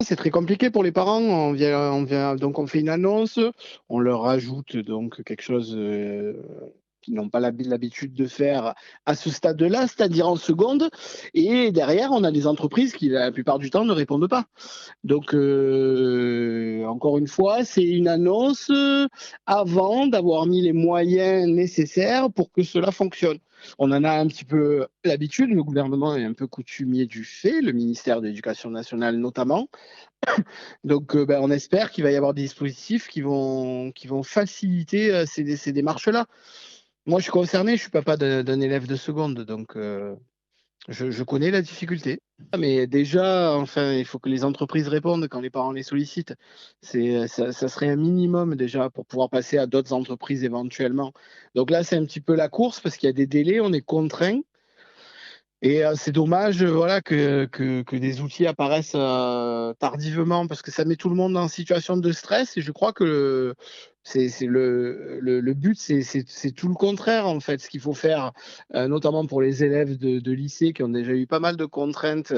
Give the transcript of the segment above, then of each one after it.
C'est très compliqué pour les parents. Donc on fait une annonce, on leur rajoute donc quelque chose qu'ils n'ont pas l'habitude de faire à ce stade-là, c'est-à-dire en seconde. Et derrière, on a des entreprises qui, la plupart du temps, ne répondent pas. Donc, encore une fois, c'est une annonce avant d'avoir mis les moyens nécessaires pour que cela fonctionne. On en a un petit peu l'habitude, le gouvernement est un peu coutumier du fait, le ministère de l'Éducation nationale notamment. Donc, on espère qu'il va y avoir des dispositifs qui vont faciliter ces démarches-là. Moi, je suis concerné, je suis papa d'un élève de seconde, donc je connais la difficulté. Mais déjà, enfin, il faut que les entreprises répondent quand les parents les sollicitent. Ça serait un minimum déjà pour pouvoir passer à d'autres entreprises éventuellement. Donc là, c'est un petit peu la course parce qu'il y a des délais, on est contraint. Et c'est dommage, voilà, que des outils apparaissent tardivement parce que ça met tout le monde en situation de stress. Et je crois que c'est le but, c'est tout le contraire en fait. Ce qu'il faut faire, notamment pour les élèves de lycée qui ont déjà eu pas mal de contraintes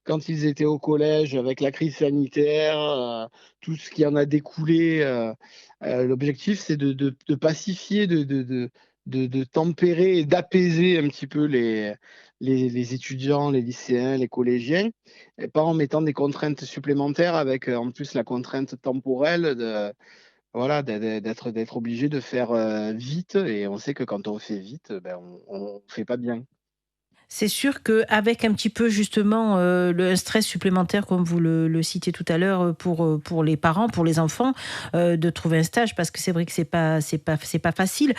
quand ils étaient au collège avec la crise sanitaire, tout ce qui en a découlé. L'objectif, c'est de pacifier, de tempérer et d'apaiser un petit peu les étudiants, les lycéens, les collégiens, et pas en mettant des contraintes supplémentaires avec en plus la contrainte temporelle voilà, d'être obligé de faire vite. Et on sait que quand on fait vite, on ne fait pas bien. C'est sûr qu'avec un petit peu justement, le stress supplémentaire comme vous le citiez tout à l'heure, pour les parents, pour les enfants, de trouver un stage parce que c'est vrai que c'est pas facile.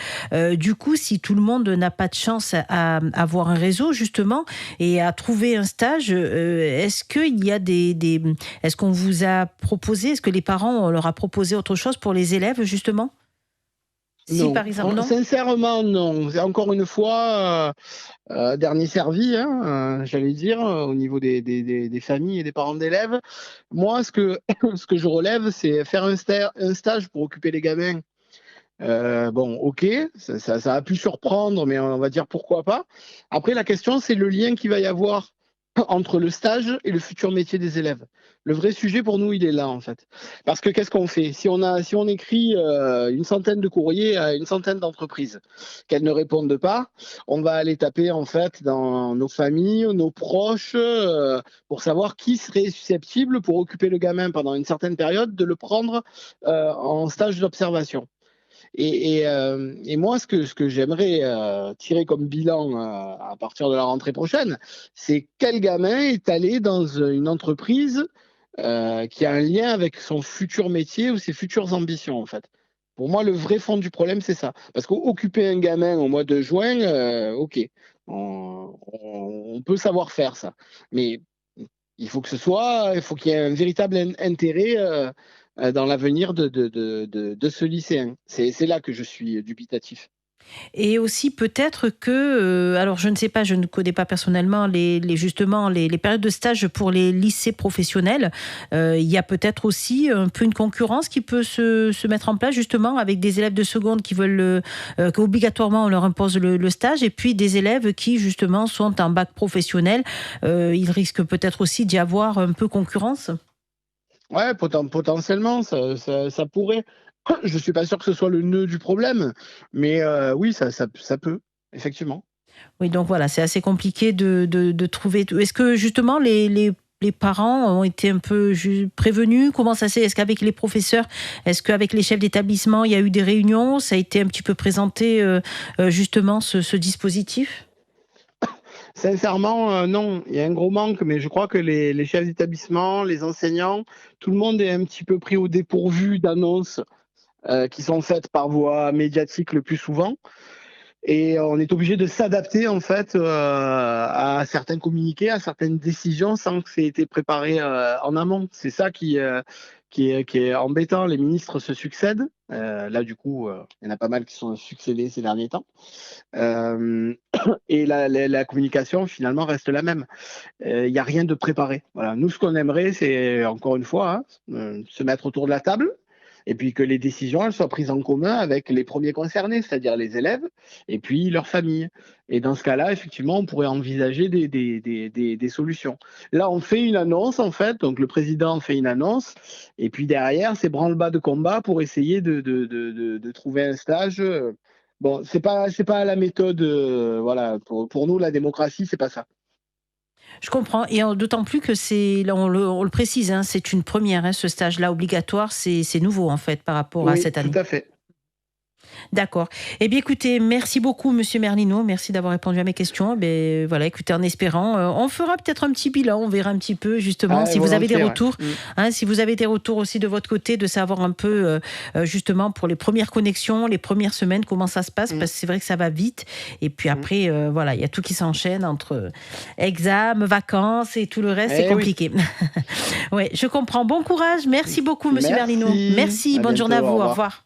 Du coup, si tout le monde n'a pas de chance à avoir un réseau justement et à trouver un stage, est-ce qu'il y a est-ce qu'on vous a proposé, est-ce que les parents, on leur a proposé autre chose pour les élèves justement? Si Non, par exemple non? sincèrement, non. C'est encore une fois dernier servi, hein, j'allais dire, au niveau des familles et des parents d'élèves. Moi, ce que je relève, c'est faire un stage pour occuper les gamins. Bon, ok, ça a pu surprendre, mais on va dire pourquoi pas. Après, la question, c'est le lien qu'il va y avoir entre le stage et le futur métier des élèves. Le vrai sujet pour nous, il est là en fait. Parce que qu'est-ce qu'on fait? Si on écrit une centaine de courriers à une centaine d'entreprises, qu'elles ne répondent pas, on va aller taper en fait dans nos familles, nos proches, pour savoir qui serait susceptible pour occuper le gamin pendant une certaine période de le prendre en stage d'observation. Et moi, ce que j'aimerais tirer comme bilan à partir de la rentrée prochaine, c'est quel gamin est allé dans une entreprise qui a un lien avec son futur métier ou ses futures ambitions, en fait. Pour moi, le vrai fond du problème, c'est ça. Parce qu'occuper un gamin au mois de juin, ok, on peut savoir faire ça. Mais il faut qu'il y ait un véritable intérêt dans l'avenir de ce lycéen. C'est là que je suis dubitatif. Et aussi peut-être que, alors je ne sais pas, je ne connais pas personnellement justement les périodes de stage pour les lycées professionnels. Il y a peut-être aussi un peu une concurrence qui peut se mettre en place justement avec des élèves de seconde qui veulent qu'obligatoirement on leur impose le stage et puis des élèves qui justement sont en bac professionnel. Il risque peut-être aussi d'y avoir un peu concurrence. Ouais, potentiellement, ça pourrait. Je suis pas sûr que ce soit le nœud du problème, mais oui, ça peut, effectivement. Oui, donc voilà, c'est assez compliqué de trouver. Est-ce que justement les parents ont été un peu prévenus? Comment ça s'est? Est-ce qu'avec les professeurs, est-ce qu'avec les chefs d'établissement, il y a eu des réunions? Ça a été un petit peu présenté justement ce dispositif? Sincèrement, non, il y a un gros manque, mais je crois que les chefs d'établissement, les enseignants, tout le monde est un petit peu pris au dépourvu d'annonces qui sont faites par voie médiatique le plus souvent. Et on est obligé de s'adapter en fait à certains communiqués, à certaines décisions sans que ça ait été préparé en amont. C'est ça qui est embêtant. Les ministres se succèdent. Là, du coup, il y en a pas mal qui sont succédés ces derniers temps. Euh, et la communication, finalement, reste la même. Il n'y a rien de préparé. Voilà. Nous, ce qu'on aimerait, c'est, encore une fois, hein, se mettre autour de la table, et puis que les décisions, elles soient prises en commun avec les premiers concernés, c'est-à-dire les élèves et puis leurs familles. Et dans ce cas-là, effectivement, on pourrait envisager des solutions. Là, on fait une annonce, en fait, donc le président fait une annonce, et puis derrière, c'est branle-bas de combat pour essayer de trouver un stage. Bon, c'est pas la méthode, voilà, pour nous, la démocratie, c'est pas ça. Je comprends, et d'autant plus que c'est, là, on le précise, hein, c'est une première, hein, ce stage-là obligatoire, c'est nouveau en fait par rapport à Oui, cette tout année. à fait. D'accord. Eh bien, écoutez, merci beaucoup, Monsieur Merlino. Merci d'avoir répondu à mes questions. Ben, voilà, écoutez, en espérant, on fera peut-être un petit bilan. On verra un petit peu, justement, Ah, si vous avez des volontiers, ouais. retours. Hein, si vous avez des retours aussi de votre côté, de savoir un peu, justement, pour les premières connexions, les premières semaines, comment ça se passe, Mm. parce que c'est vrai que ça va vite. Et puis Mm. après, voilà, il y a tout qui s'enchaîne entre examens, vacances et tout le reste. C'est Eh oui. compliqué. Ouais, je comprends. Bon courage. Merci beaucoup, Monsieur Merlino. Merci. Merci. À Bonne journée bientôt. à Au vous. Au revoir. revoir.